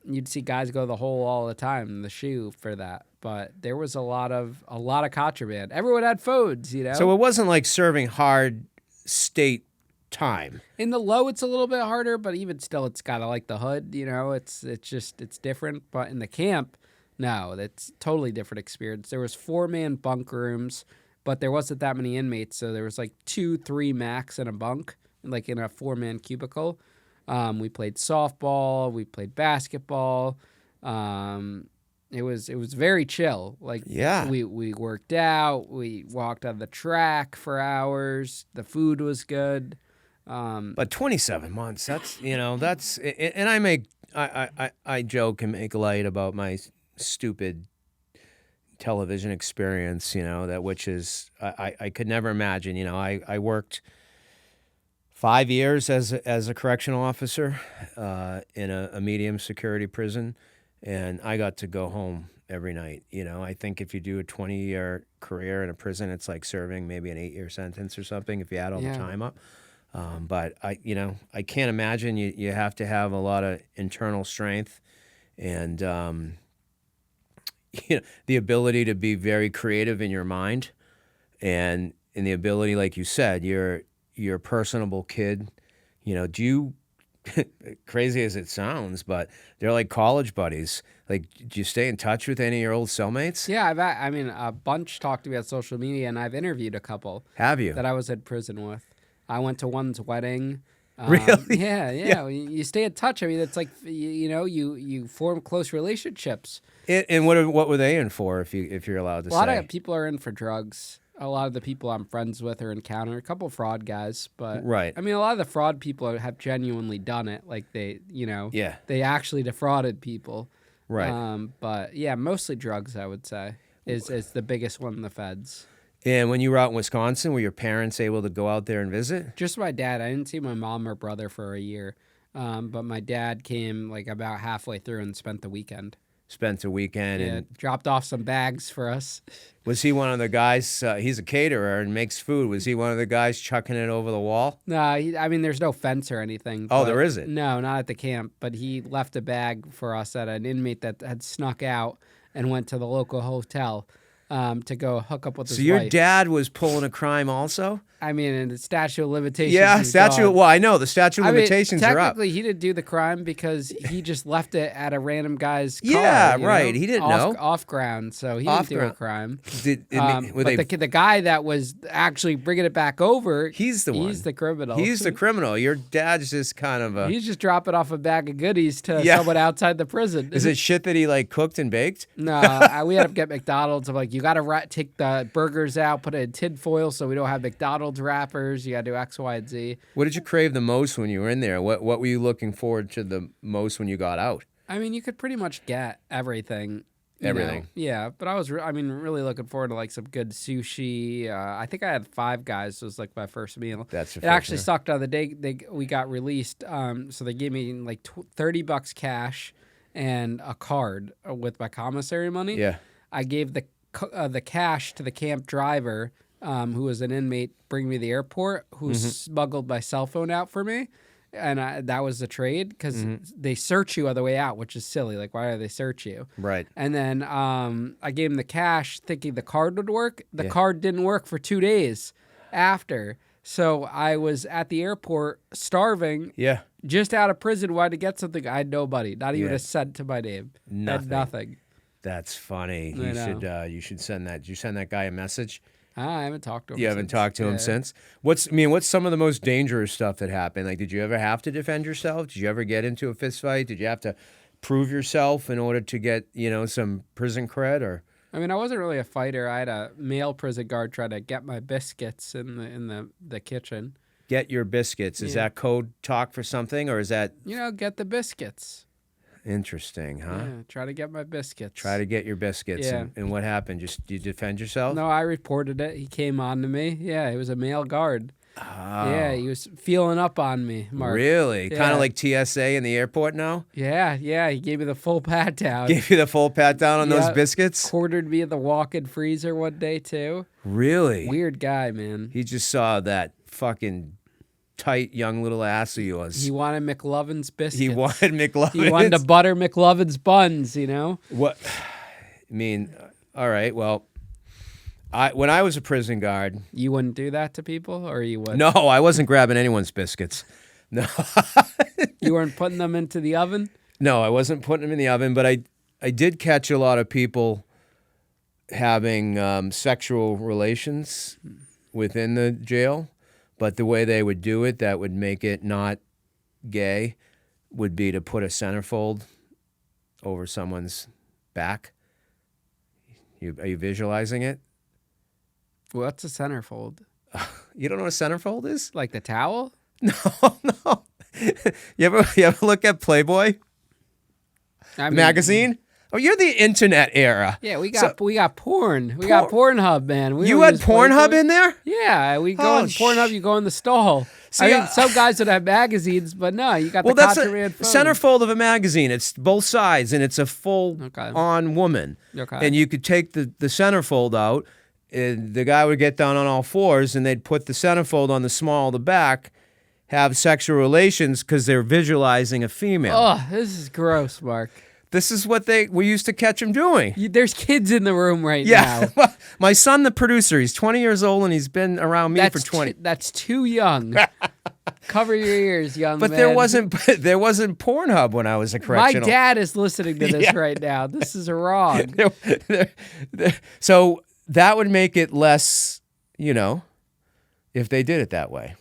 You'd see guys go the hole all the time in the shoe for that. But there was a lot of contraband. Everyone had phones,
So it wasn't like serving hard state time.
In the low, it's a little bit harder, but even still, it's got to like the hood. It's different. But in the camp, no, that's totally different experience. There was 4-man bunk rooms, but there wasn't that many inmates, so there was like 2-3 max in a bunk, like in a 4-man cubicle. We played softball, we played basketball. It was very chill. Like
Yeah.
we worked out, we walked on the track for hours. The food was good.
But 27 months, that's and I joke and make light about my stupid television experience, which is I could never imagine. I worked 5 years as a correctional officer in a medium security prison, and I got to go home every night. I think if you do a 20-year career in a prison, it's like serving maybe an 8-year sentence or something if you add all the time up. But I can't imagine you have to have a lot of internal strength and the ability to be very creative in your mind, and the ability, like you said, you're a personable kid. Do you, crazy as it sounds, but they're like college buddies. Like, do you stay in touch with any of your old cellmates?
Yeah, a bunch talked to me on social media, and I've interviewed a couple.
Have you?
That I was in prison with. I went to one's wedding.
Really?
Yeah. You stay in touch. I mean, it's like you form close relationships.
And what were they in for? If you're allowed to say?
A lot of people are in for drugs. a lot of the people I'm friends with or encounter, a couple fraud guys, but
Right.
I mean, a lot of the fraud people have genuinely done it. Like they,
Yeah.
they actually defrauded people.
Right.
But yeah, mostly drugs, I would say, is the biggest one in the feds.
And when you were out in Wisconsin, were your parents able to go out there and visit?
Just my dad. I didn't see my mom or brother for a year. But my dad came like about halfway through and spent the weekend.
Spent a weekend
Yeah,
and
dropped off some bags for us.
was he one of the guys? He's a caterer and makes food. Was he one of the guys chucking it over the wall?
No, I mean, there's no fence or anything.
Oh,
but-
there isn't?
No, not at the camp. But he left a bag for us at an inmate that had snuck out and went to the local hotel to go hook up with his
So your
wife.
dad was pulling a crime also?
I mean, and the statute of limitations.
Yeah,
is gone.
well, I know the statute of
I mean,
limitations are up.
technically, he didn't do the crime because he just left it at a random guy's car.
Yeah,
you know,
right. He didn't know.
Off ground, so he
Off
didn't do a
ground.
crime.
Were
But
they-
the guy that was actually bringing it back over,
he's the one.
He's the criminal.
He's the criminal. Your dad's just kind of a.
He's just dropping off a bag of goodies to
Yeah.
someone outside the prison.
Is it shit that he like cooked and baked?
No, we had to get McDonald's. I'm like, you got to take the burgers out, put it in tin foil so we don't have McDonald's wrappers. You got to do X, Y, and Z.
What did you crave the most when you were in there? What were you looking forward to the most when you got out?
I mean, you could pretty much get everything. you
Everything.
know. Yeah, but I was, really looking forward to like some good sushi. I think I had Five Guys. Was like my first meal.
That's your
It
first
actually
meal.
sucked on the day we got released. So they gave me like $30 cash and a card with my commissary money.
Yeah.
I gave the cash to the camp driver, who was an inmate, bring me to the airport, who smuggled my cell phone out for me. And that was the trade because they search you on the way out, which is silly. Like, why do they search you?
Right.
And then I gave him the cash thinking the card would work. The
Yeah.
card didn't work for 2 days after. So I was at the airport starving,
Yeah.
just out of prison, wanted to get something. I had nobody, not even
Yeah.
a cent to my name.
Nothing.
Had nothing.
That's funny.
I
You should send that. Did you send that guy a message?
I haven't talked to him
You haven't
since.
talked to him
Yeah.
since. What's some of the most dangerous stuff that happened? Like, did you ever have to defend yourself? Did you ever get into a fist fight? Did you have to prove yourself in order to get some prison cred? Or
I mean, I wasn't really a fighter. I had a male prison guard try to get my biscuits in the kitchen.
get your biscuits? Is
Yeah.
that code talk for something, or is that
Get the biscuits.
interesting? Huh?
Yeah, try to get my biscuits.
Try to get your biscuits.
Yeah.
And what happened? Just you defend yourself?
No, I reported it. He came on to me. Yeah, he was a male guard.
Oh,
Yeah, he was feeling up on me, Mark.
really? Kind
Yeah.
of like TSA in the airport now?
Yeah, he gave me the full pat down.
Gave you the full pat down on those
Yeah.
biscuits?
Quartered me in the walk-in freezer one day too.
Really?
Weird guy, man.
He just saw that fucking tight young little ass of yours.
He wanted McLovin's biscuits.
He wanted McLovin.
He wanted to butter McLovin's buns,
What? I mean, all right. Well, when I was a prison guard,
You wouldn't do that to people, or you would?
no, I wasn't grabbing anyone's biscuits. No,
You weren't putting them into the oven?
no, I wasn't putting them in the oven. But I did catch a lot of people having sexual relations within the jail. But the way they would do it, that would make it not gay, would be to put a centerfold over someone's back. Are you visualizing it?
What's a centerfold?
You don't know what a centerfold is?
Like the towel?
No, no. You ever look at Playboy
I mean,
magazine? Oh, you're the internet era.
Yeah, we got porn. We got Pornhub, man. We
You
don't
had
use
Pornhub
Playboy.
in there?
Yeah, we go
Oh,
on Pornhub. You go in the stall.
See,
I mean, some guys would have magazines, but no, you got
Well,
the
that's a
contraband phone.
centerfold of a magazine. It's both sides, and it's a full-on woman.
Okay.
And you could take the centerfold out, and the guy would get down on all fours, and they'd put the centerfold on the small of the back, have sexual relations because they're visualizing a female.
Oh, this is gross, Mark.
This is what we used to catch them doing.
There's kids in the room right
Yeah.
now.
My son, the producer, he's 20 years old, and he's been around me for 20.
That's too young. Cover your ears, young
But
man.
there wasn't Pornhub when I was a
My
correctional.
dad is listening to this
Yeah.
right now. This is wrong.
So that would make it less, if they did it that way.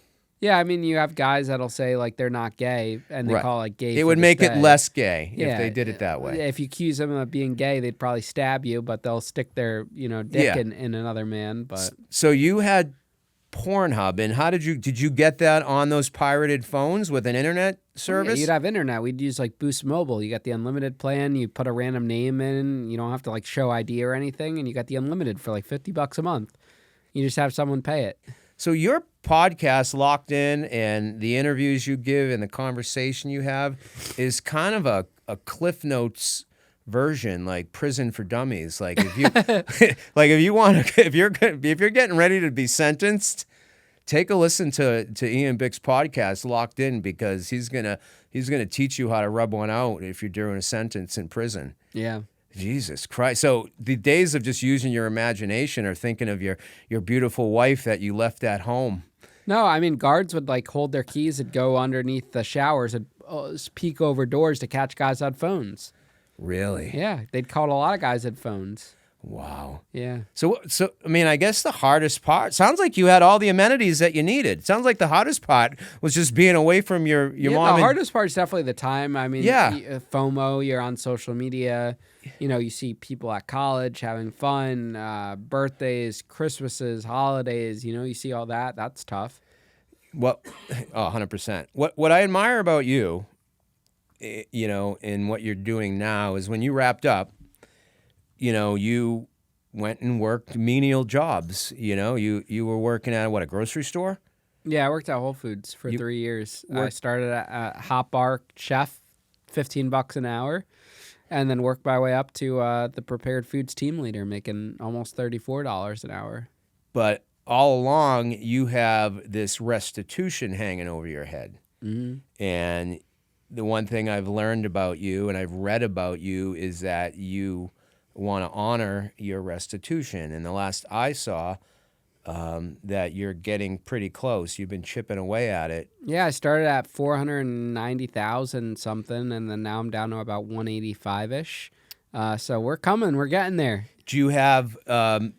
Yeah, I mean, you have guys that'll say like they're not gay, and they
Right.
call it gay.
It
for
would
the
make it
stay.
less gay if
Yeah,
they did it that way.
If you accuse them of being gay, they'd probably stab you, but they'll stick their dick
Yeah.
in another man. But
So you had Pornhub, and how did you get that on those pirated phones with an internet
yeah,
service?
you'd have internet. We'd use like Boost Mobile. You got the unlimited plan. You put a random name in. You don't have to like show ID or anything, and you got the unlimited for like $50 a month. You just have someone pay it.
So your podcast, Locked In, and the interviews you give and the conversation you have is kind of a Cliff Notes version, like Prison for Dummies. Like if you like if you're getting ready to be sentenced, take a listen to Ian Bick's podcast, Locked In, because he's gonna teach you how to rub one out if you're doing a sentence in prison.
Yeah.
Jesus Christ. So the days of just using your imagination or thinking of your beautiful wife that you left at home.
No, I mean, guards would like hold their keys and go underneath the showers and peek over doors to catch guys on phones.
Really?
Yeah, they'd caught a lot of guys at phones.
Wow.
Yeah.
So I mean, I guess the hardest part sounds like you had all the amenities that you needed. Sounds like the hardest part was just being away from your mom.
The hardest part is definitely the time. I mean,
Yeah.
FOMO, you're on social media. You see people at college having fun, birthdays, Christmases, holidays. You see all that. That's tough.
What? 100%. What I admire about you, and what you're doing now is when you wrapped up, you went and worked menial jobs. You were working at a grocery store?
Yeah, I worked at Whole Foods for 3 years. I started at Hot Bar Chef, $15 an hour, and then worked my way up to the prepared foods team leader, making almost $34 an hour.
But all along, you have this restitution hanging over your head.
Mm-hmm.
And the one thing I've learned about you and I've read about you is that you want to honor your restitution. And the last I saw, that you're getting pretty close. You've been chipping away at it.
Yeah, I started at 490,000 something, and then now I'm down to about 185-ish. So we're coming. We're getting there.
Do you have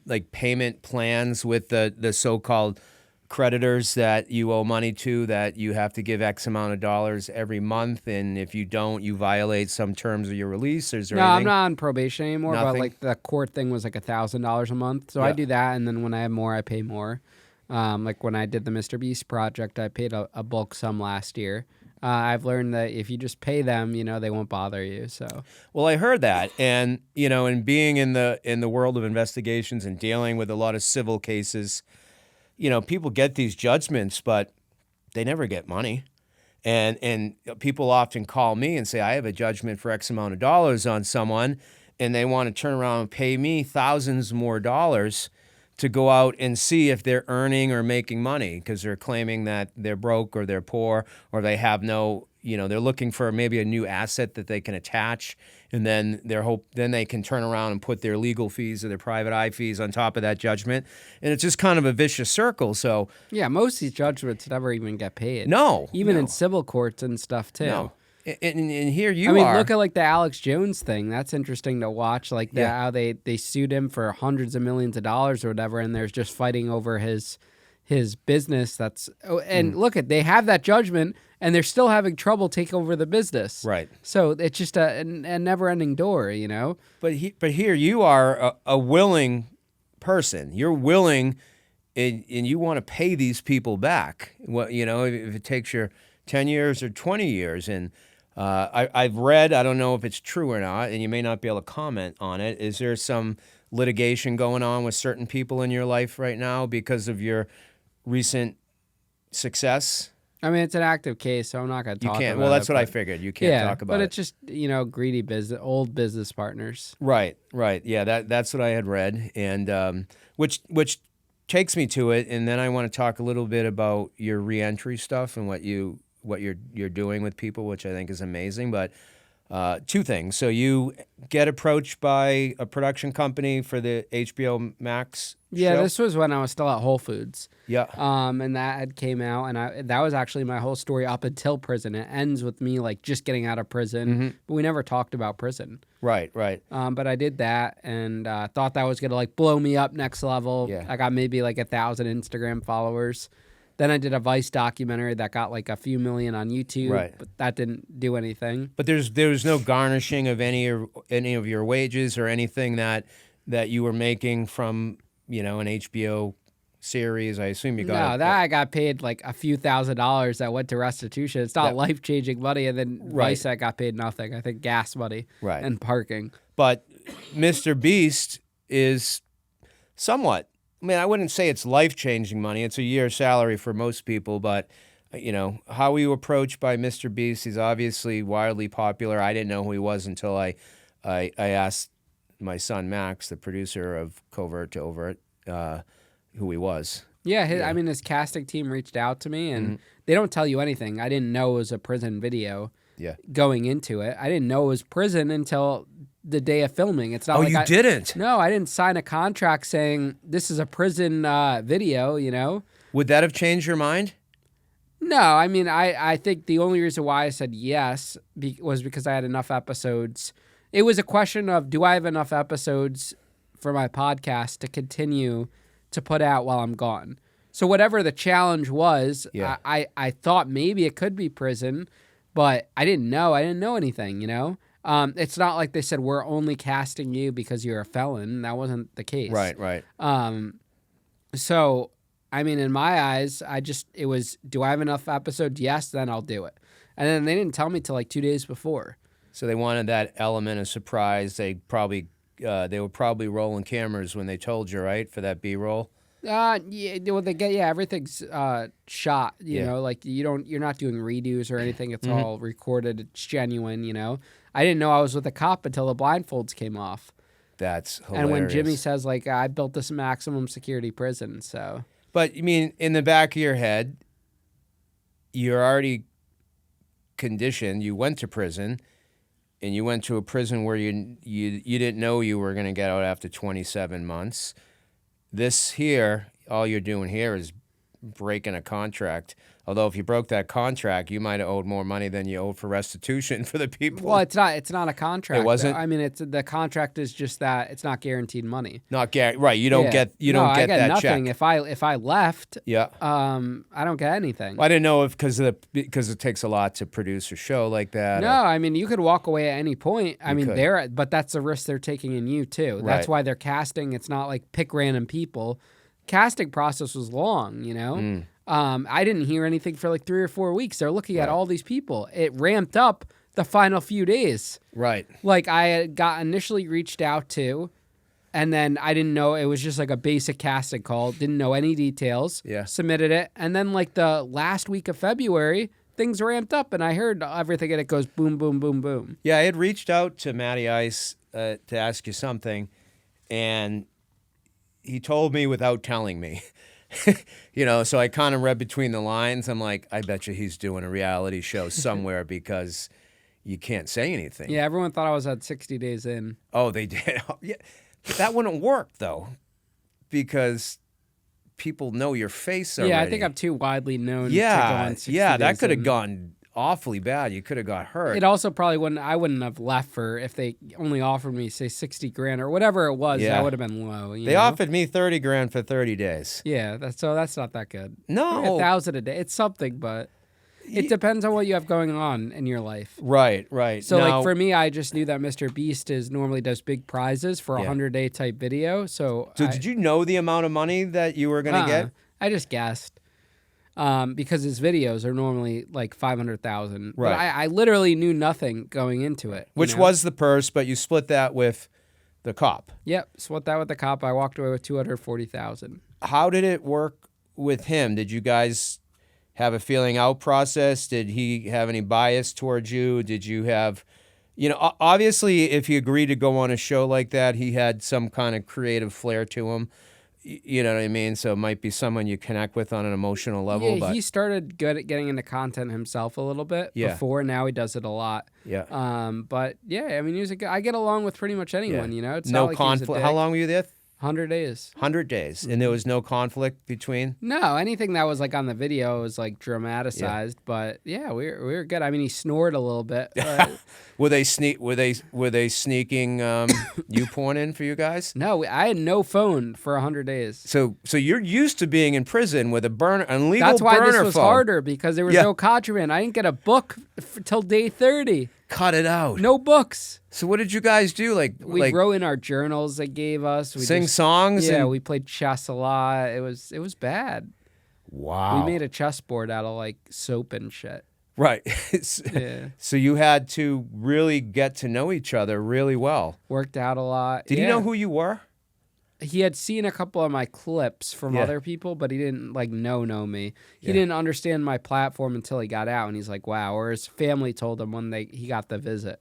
like payment plans with the so-called creditors that you owe money to, that you have to give X amount of dollars every month, and if you don't, you violate some terms of your release? Or is there
No,
anything?
I'm not on probation anymore,
Nothing?
but like the court thing was like $1,000 a month. So I
Yeah.
do that, and then when I have more, I pay more. Like when I did the MrBeast project, I paid a bulk sum last year. I've learned that if you just pay them, they won't bother you. So
Well, I heard that, and and being in the world of investigations and dealing with a lot of civil cases, people get these judgments, but they never get money. And people often call me and say, I have a judgment for X amount of dollars on someone, and they want to turn around and pay me thousands more dollars to go out and see if they're earning or making money, because they're claiming that they're broke or they're poor or they have no, they're looking for maybe a new asset that they can attach, and then then they can turn around and put their legal fees or their private eye fees on top of that judgment, and it's just kind of a vicious circle. So
yeah, most of these judgments never even get paid.
no,
Even
no,
in civil courts and stuff too.
no. And here you
I mean,
are.
look at like the Alex Jones thing. That's interesting to watch. Like how they sued him for hundreds of millions of dollars or whatever, and there's just fighting over his business. Look they have that judgment, and they're still having trouble take over the business.
Right.
So it's just a never-ending door,
But here you are a willing person. You're willing, and you want to pay these people back. If it takes you 10 years or 20 years, and I've read, I don't know if it's true or not, and you may not be able to comment on it. Is there some litigation going on with certain people in your life right now because of your recent success?
I mean, it's an active case, so I'm not going to
You
talk
can't.
about
Well, that's
it,
what I
but-
figured. You can't talk about
but
it.
it's just, greedy old business partners.
Right. Yeah, that's what I had read, and which takes me to it, and then I want to talk a little bit about your reentry stuff and what you're doing with people, which I think is amazing. But two things. So you get approached by a production company for the HBO Max
Yeah,
show?
this was when I was still at Whole Foods.
Yeah.
And that had came out, and that was actually my whole story up until prison. It ends with me like just getting out of prison, but we never talked about prison.
Right.
But I did that, and thought that was gonna like blow me up next level.
Yeah.
I got maybe like 1,000 Instagram followers, Then I did a Vice documentary that got like a few million on YouTube,
Right.
but that didn't do anything.
But there was no garnishing of any of your wages or anything that you were making from an HBO series. I assume you got
No, that I got paid like a few $1,000s that went to restitution. It's not life-changing money. And then Vice, I got paid nothing. I think gas money and parking. But
MrBeast is somewhat. I mean, I wouldn't say it's life-changing money. It's a year's salary for most people, but how were you approached by MrBeast? He's obviously wildly popular. I didn't know who he was until I asked my son Max, the producer of Covert to Overt, who he was.
Yeah, I mean, his casting team reached out to me, and they don't tell you anything. I didn't know it was a prison video going into it. I didn't know it was prison until the day of filming. It's not.
Oh, you didn't?
No, I didn't sign a contract saying this is a prison video.
Would that have changed your mind?
No, I mean, I think the only reason why I said yes was because I had enough episodes. It was a question of, do I have enough episodes for my podcast to continue to put out while I'm gone? So whatever the challenge was, I thought maybe it could be prison, but I didn't know. I didn't know anything, It's not like they said, we're only casting you because you're a felon. That wasn't the case.
Right.
So, I mean, in my eyes, it was, do I have enough episodes? Yes, then I'll do it. And then they didn't tell me till like 2 days before.
So they wanted that element of surprise. They were probably rolling cameras when they told you, right, for that B-roll?
Yeah, well, everything's shot, you know, like you're not doing redos or anything. It's all recorded. It's genuine, I didn't know I was with a cop until the blindfolds came off.
That's hilarious.
And when Jimmy says, like, I built this maximum security prison, so.
But, I mean, in the back of your head, you're already conditioned. You went to prison, and you went to a prison where you didn't know you were going to get out after 27 months. This here, all you're doing here is breaking a contract. Although if you broke that contract, you might have owed more money than you owed for restitution for the people.
Well, it's not a contract.
It wasn't?
I mean, the contract is just that it's not guaranteed money.
Not right. You don't get
I get
that
nothing.
check.
If I left,
I
don't get anything.
Well, I didn't know because it takes a lot to produce a show like that.
No, I mean, you could walk away at any point. But that's the risk they're taking in you too. That's why they're casting. It's not like pick random people. Casting process was long, I didn't hear anything for like 3 or 4 weeks. They're looking at all these people. It ramped up the final few days.
Right.
Like I got initially reached out to, and then I didn't know. It was just like a basic casting call. Didn't know any details.
Yeah.
Submitted it. And then like the last week of February, things ramped up and I heard everything and it goes boom, boom, boom, boom.
Yeah, I had reached out to Matty Ice to ask you something, and he told me without telling me. So I kind of read between the lines. I'm like, I bet you he's doing a reality show somewhere because you can't say anything.
Yeah, everyone thought I was at 60 days in.
Oh, they did? Yeah. That wouldn't work, though, because people know your face already.
Yeah, I think I'm too widely known to go on 60 days
that could have
in.
gone awfully bad. You could have got hurt.
It also probably I wouldn't have left if they only offered me, say, 60 grand or whatever it was.
Yeah.
That would have been low.
They offered me 30 grand for 30 days.
Yeah, that's not that good.
No.
1,000 a day. It's something, but it depends on what you have going on in your life.
Right.
So, like, for me, I just knew that MrBeast normally does big prizes for a 100-day type video. So
did you know the amount of money that you were going to get?
I just guessed. Because his videos are normally like 500,000.
Right.
But I literally knew nothing going into it.
Which was the purse, but you split that with the cop.
Yep, split that with the cop. I walked away with 240,000.
How did it work with him? Did you guys have a feeling out process? Did he have any bias towards you? Did you have, obviously if he agreed to go on a show like that, he had some kind of creative flair to him. You know what I mean? So it might be someone you connect with on an emotional level.
Yeah,
but
he started good at getting into content himself a little bit before. Now he does it a lot.
Yeah.
But yeah, I mean, I get along with pretty much anyone. It's
no
not like
conflict.
He's a
How
dick.
long were you there?
100 days.
100 days. And there was no conflict between?
No, anything that was like on the video was like dramatized, but yeah, we were good. I mean, he snored a little bit. But
Were they sneaking you porn in for you guys?
no, I had no phone for 100 days.
So you're used to being in prison with an illegal
That's why
burner
this was
phone.
harder, because there was
Yeah.
no contraband. I didn't get a book till day 30.
Cut it out.
No books.
So what did you guys do?
We wrote in our journals they gave us. We
sing songs?
Yeah,
and...
we played chess a lot. It was bad.
Wow.
We made a chessboard out of like soap and shit.
Right.
Yeah.
So you had to really get to know each other really well.
Worked out a lot.
Did he know who you were?
He had seen a couple of my clips from other people, but he didn't like know me. He didn't understand my platform until he got out, and he's like, "Wow." Or his family told him when he got the visit,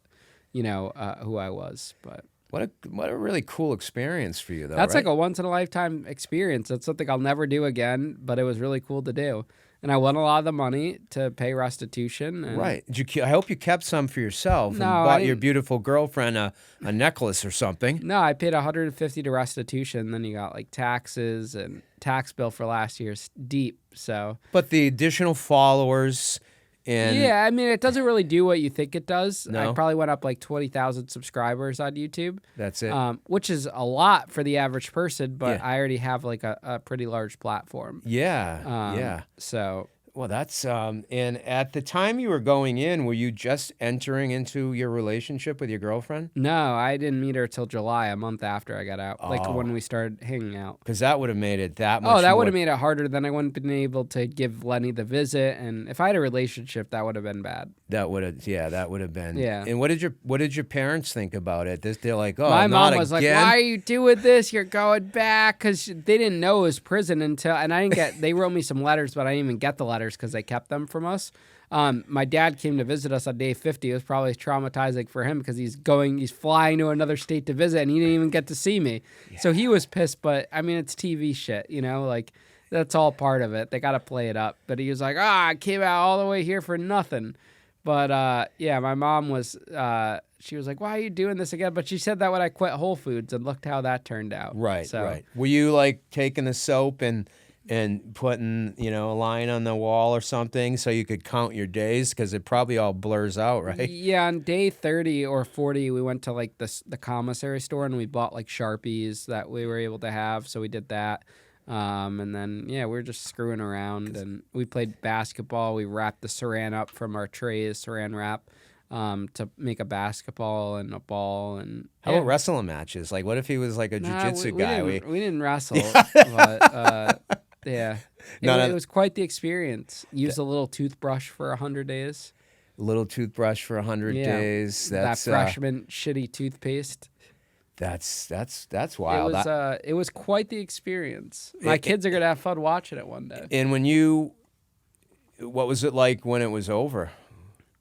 who I was. But
What a really cool experience for you, though.
that's
right?
like a once in a lifetime experience. That's something I'll never do again, but it was really cool to do. And I won a lot of the money to pay restitution. And
Right. I hope you kept some for yourself and
No,
bought
I
your
didn't.
beautiful girlfriend a necklace or something.
No, I paid $150 to restitution. Then you got like taxes and tax bill for last year's deep. So
But the additional followers and
yeah, I mean, it doesn't really do what you think it does.
No?
I probably went up like 20,000 subscribers on YouTube,
that's it.
which is a lot for the average person, but
Yeah.
I already have like a pretty large platform.
Yeah.
So
Well, that's and at the time you were going in, were you just entering into your relationship with your girlfriend?
no, I didn't meet her till July, a month after I got out, like
Oh.
when we started hanging out.
Because that would have made it that much.
Oh, that
more-
would have made it harder. Then I wouldn't have been able to give Lenny the visit, and if I had a relationship, that would have been bad.
That would have. Yeah, that would have been.
Yeah.
And what did your parents think about it? They're like, oh,
My
not
mom was like,
again?
"Why are you doing this? You're going back," because they didn't know it was prison until, and I didn't get. They wrote me some letters, but I didn't even get the letters because they kept them from us. My dad came to visit us on day 50. It was probably traumatizing for him because he's flying to another state to visit, and he didn't even get to see me. Yeah. So he was pissed. But I mean, it's TV shit, like that's all part of it. They got to play it up. But he was like, I came out all the way here for nothing. But yeah, my mom was. She was like, "Why are you doing this again?" But she said that when I quit Whole Foods, and looked how that turned out.
Right.
So,
Right. Were you like taking the soap and putting a line on the wall or something so you could count your days, because it probably all blurs out, right?
Yeah, on day 30 or 40, we went to like the commissary store and we bought like Sharpies that we were able to have. So we did that. And then, we were just screwing around and we played basketball. We wrapped the saran up from our trays, saran wrap, to make a basketball and a ball. And
How about wrestling matches? Like, what if he was like a jiu-jitsu guy?
We didn't wrestle, but yeah. It was quite the experience. Used a little toothbrush for 100 days.
Little toothbrush for 100 days. That's
that freshman shitty toothpaste.
That's wild.
It was quite the experience. My kids are gonna have fun watching it one day.
And what was it like when it was over?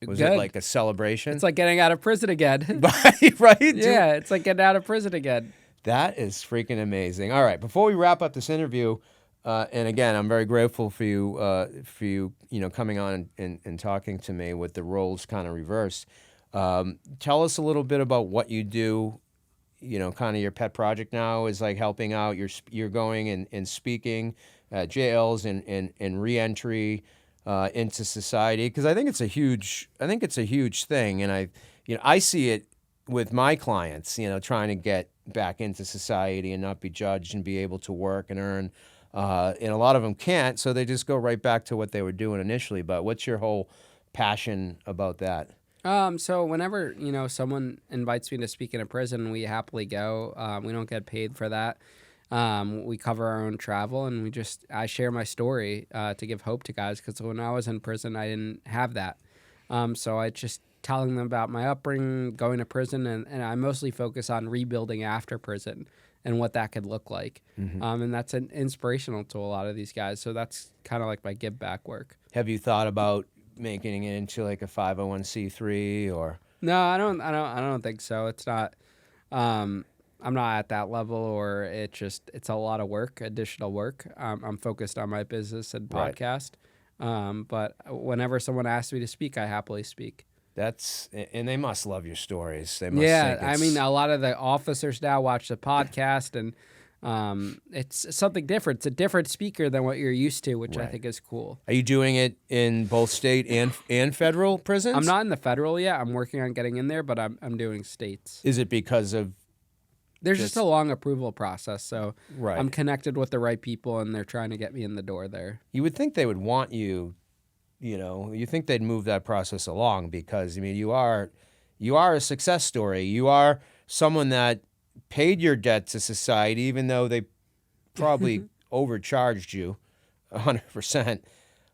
Was
Good.
it like a celebration?
It's like getting out of prison again.
Right?
Yeah, it's like getting out of prison again.
That is freaking amazing. All right, before we wrap up this interview, and again, I'm very grateful for you, coming on and talking to me with the roles kind of reversed. Tell us a little bit about what you do. Kind of your pet project now is like helping out. You're going and speaking at jails and reentry into society, because I think it's a huge thing, and I see it with my clients. Trying to get back into society and not be judged and be able to work and earn. And a lot of them can't, so they just go right back to what they were doing initially. But what's your whole passion about that?
So whenever, someone invites me to speak in a prison, we happily go. We don't get paid for that. We cover our own travel, and I share my story to give hope to guys, because when I was in prison, I didn't have that. So I just telling them about my upbringing, going to prison, and I mostly focus on rebuilding after prison and what that could look like. Mm-hmm. And that's inspirational to a lot of these guys. So that's kind of like my give back work.
Have you thought about making it into like a 501c3 or?
No, I don't think so. It's not. I'm not at that level, or it's a lot of work, additional work. I'm focused on my business and podcast. Right. But whenever someone asks me to speak, I happily speak.
And they must love your stories. They must.
Yeah, I mean, a lot of the officers now watch the podcast, and It's something different. It's a different speaker than what you're used to, which I
Right.
think is cool.
Are you doing it in both state and federal prisons?
I'm not in the federal yet. I'm working on getting in there, but I'm doing states.
Is it because of
There's just a long approval process, so
right?
I'm connected with the right people, and they're trying to get me in the door there.
You would think they would want you. You think they'd move that process along because I mean you are a success story. You are someone that paid your debt to society, even though they probably overcharged you 100%.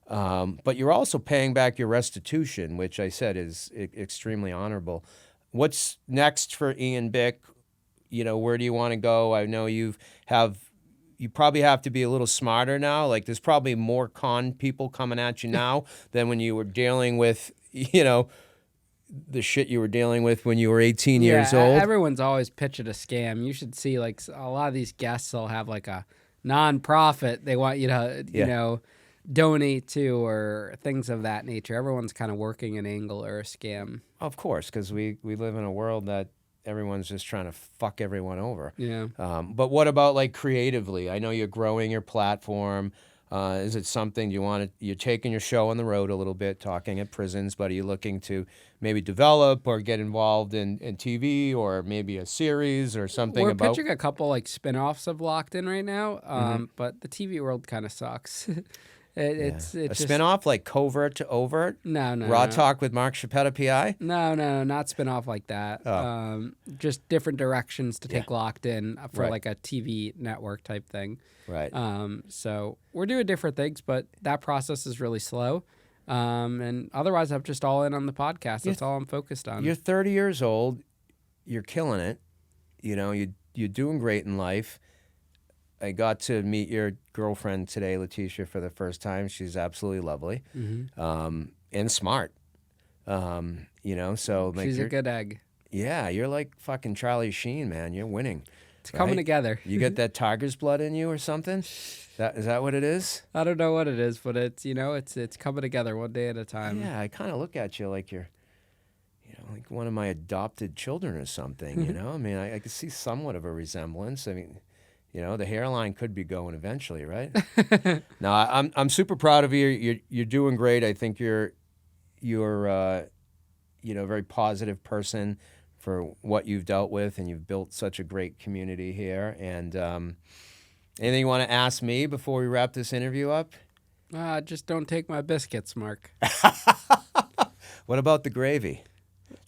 But you're also paying back your restitution, which I said is extremely honorable. What's next for Ian Bick? Where do you want to go? I know you probably have to be a little smarter now. Like there's probably more con people coming at you now than when you were dealing with, the shit you were dealing with when you were 18 years old.
Everyone's always pitching a scam. You should see like a lot of these guests will have like a nonprofit they want you to, donate to or things of that nature. Everyone's kind of working an angle or a scam.
Of course, because we live in a world that everyone's just trying to fuck everyone over.
Yeah.
But what about like creatively? I know you're growing your platform. Is it something you're taking your show on the road a little bit, talking at prisons, but are you looking to maybe develop or get involved in TV or maybe a series or something?
We're pitching a couple like spin-offs of Locked In right now, but the TV world kind of sucks. It's
a
just,
spin-off like Covert to Overt?
No.
Raw Talk with Mark Chauppetta, PI?
No, not spin-off like that.
Oh.
Just different directions to take Locked In for
Right.
like a TV network type thing.
Right.
So we're doing different things, but that process is really slow. And otherwise, I'm just all in on the podcast. That's all I'm focused on.
You're 30 years old. You're killing it. You're doing great in life. I got to meet your girlfriend today, Letitia, for the first time. She's absolutely lovely, and smart. So like
She's a good egg.
Yeah, you're like fucking Charlie Sheen, man. You're winning.
It's coming together.
You get that tiger's blood in you or something? Is that what it is?
I don't know what it is, but it's coming together one day at a time.
Yeah, I kind of look at you like you're, like one of my adopted children or something. I mean, I can see somewhat of a resemblance. I mean. The hairline could be going eventually, right? No, I'm super proud of you. You're doing great. I think you're a very positive person for what you've dealt with, and you've built such a great community here. And anything you want to ask me before we wrap this interview up?
Just don't take my biscuits, Mark.
What about the gravy?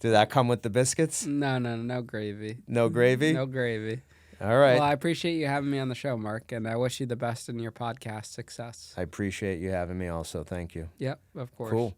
Did that come with the biscuits?
No gravy.
No gravy?
No gravy.
All right.
Well, I appreciate you having me on the show, Mark, and I wish you the best in your podcast success.
I appreciate you having me also. Thank you.
Yep, of course.
Cool.